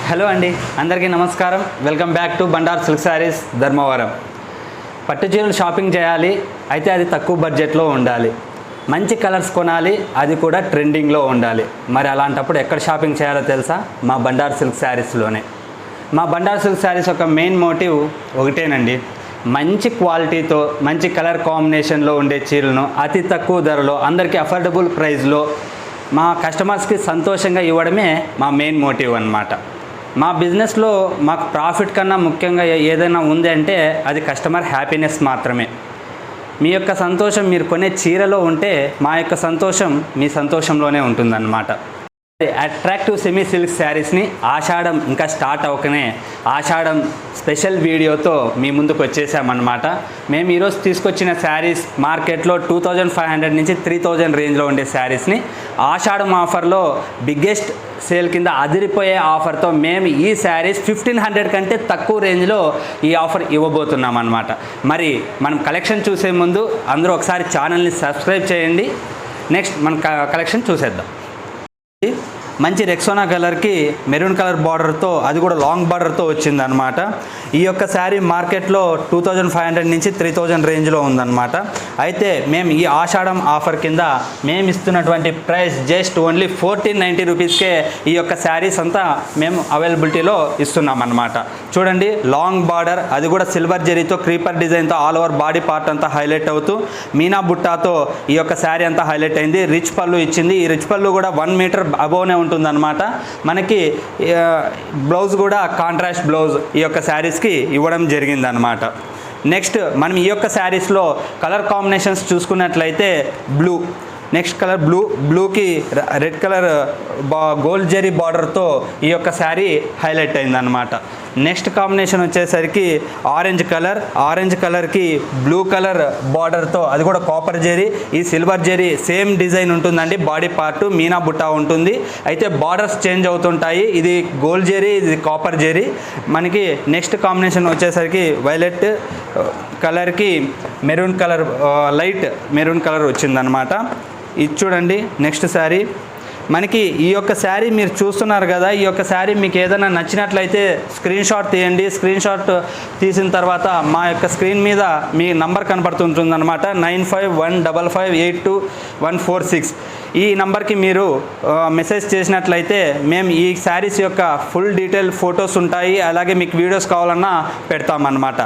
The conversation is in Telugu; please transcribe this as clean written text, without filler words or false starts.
హలో అండి, అందరికీ నమస్కారం. Welcome back to Bandar silk sarees Dharmavaram. పట్టు చీరలు షాపింగ్ చేయాలి, అయితే అది తక్కువ బడ్జెట్లో ఉండాలి. మంచి కలర్స్ కొనాలి, అది కూడా ట్రెండింగ్లో ఉండాలి. మరి అలాంటప్పుడు ఎక్కడ షాపింగ్ చేయాలో తెలుసా? మా బండార్ సిల్క్ శారీస్లోనే. మా బండార్ సిల్క్ శారీస్ యొక్క మెయిన్ మోటివ్ ఒకటేనండి, మంచి క్వాలిటీతో మంచి కలర్ కాంబినేషన్లో ఉండే చీరలను అతి తక్కువ ధరలో అందరికీ అఫోర్డబుల్ ప్రైస్లో మా కస్టమర్స్కి సంతోషంగా ఇవ్వడమే మా మెయిన్ మోటివ్ అన్నమాట. మా బిజినెస్లో మాకు ప్రాఫిట్ కన్నా ముఖ్యంగా ఏదైనా ఉంది అంటే అది కస్టమర్ హ్యాపీనెస్ మాత్రమే. మీ యొక్క సంతోషం మీరు కొనే చీరలో ఉంటే మా యొక్క సంతోషం మీ సంతోషంలోనే ఉంటుందన్నమాట. అట్రాక్టివ్ సెమీ సిల్క్ శారీస్ని ఆషాఢం ఇంకా స్టార్ట్ అవ్వకనే ఆషాఢం స్పెషల్ వీడియోతో మీ ముందుకు వచ్చేసామన్నమాట. మేము ఈరోజు తీసుకొచ్చిన శారీస్ మార్కెట్లో 2500 నుంచి 3000 రేంజ్లో ఉండే శారీస్ని ఆషాఢం ఆఫర్లో బిగ్గెస్ట్ సేల్ కింద అదిరిపోయే ఆఫర్తో మేము ఈ శారీస్ 1500 కంటే తక్కువ రేంజ్లో ఈ ఆఫర్ ఇవ్వబోతున్నాం అన్నమాట. మరి మనం కలెక్షన్ చూసే ముందు అందరూ ఒకసారి ఛానల్ని సబ్స్క్రైబ్ చేయండి. నెక్స్ట్ మన కలెక్షన్ చూసేద్దాం. మంచి రెక్సోనా కలర్కి మెరూన్ కలర్ బార్డర్తో, అది కూడా లాంగ్ బార్డర్తో వచ్చిందనమాట. ఈ యొక్క శారీ మార్కెట్లో 2500 నుంచి 3000 రేంజ్లో ఉందన్నమాట. అయితే మేము ఈ ఆషాఢం ఆఫర్ కింద మేము ఇస్తున్నటువంటి ప్రైస్ జస్ట్ ఓన్లీ 1490 రూపీస్కే ఈ యొక్క శారీస్ అంతా మేము అవైలబిలిటీలో ఇస్తున్నామన్నమాట. చూడండి, లాంగ్ బార్డర్, అది కూడా సిల్వర్ జెరీతో క్రీపర్ డిజైన్తో ఆల్ ఓవర్ బాడీ పార్ట్ అంతా హైలైట్ అవుతూ మీనా బుట్టాతో ఈ యొక్క శారీ అంతా హైలైట్ అయింది. రిచ్ పళ్ళు ఇచ్చింది. ఈ రిచ్ పళ్ళు కూడా 1 మీటర్ అబోవ్నే ఉంటుందన్నమాట. మనకి బ్లౌజ్ కూడా కాంట్రాస్ట్ బ్లౌజ్ ఈ యొక్క శారీస్కి ఇవ్వడం జరిగిందనమాట. నెక్స్ట్ మనం ఈ యొక్క శారీస్లో కలర్ కాంబినేషన్స్ చూసుకున్నట్లయితే బ్లూ, నెక్స్ట్ కలర్ బ్లూకి రెడ్ కలర్ గోల్డ్ జెరీ బార్డర్తో ఈ యొక్క శారీ హైలైట్ అయిందనమాట. నెక్స్ట్ కాంబినేషన్ వచ్చేసరికి ఆరెంజ్ కలర్కి బ్లూ కలర్ బార్డర్తో, అది కూడా కాపర్ జెరీ, ఈ సిల్వర్ జెరీ సేమ్ డిజైన్ ఉంటుందండి. బాడీ పార్ట్ మీనా బుట్టా ఉంటుంది. అయితే బార్డర్స్ చేంజ్ అవుతుంటాయి. ఇది గోల్డ్ జెరీ, ఇది కాపర్ జెరీ. మనకి నెక్స్ట్ కాంబినేషన్ వచ్చేసరికి వైలెట్ కలర్కి maroon colour, light maroon colour వచ్చిందనమాట. ఇది చూడండి నెక్స్ట్ శారీ. మనకి ఈ యొక్క శారీ మీరు చూస్తున్నారు కదా, ఈ యొక్క శారీ మీకు ఏదైనా నచ్చినట్లయితే స్క్రీన్ షాట్ తీయండి. స్క్రీన్ షాట్ తీసిన తర్వాత మా యొక్క స్క్రీన్ మీద మీ నంబర్ కనపడుతుంటుందన్నమాట. 9515582146. ఈ నంబర్కి మీరు మెసేజ్ చేసినట్లయితే మేము ఈ శారీస్ యొక్క ఫుల్ డీటెయిల్ ఫొటోస్ ఉంటాయి, అలాగే మీకు వీడియోస్ కావాలన్నా పెడతామన్నమాట.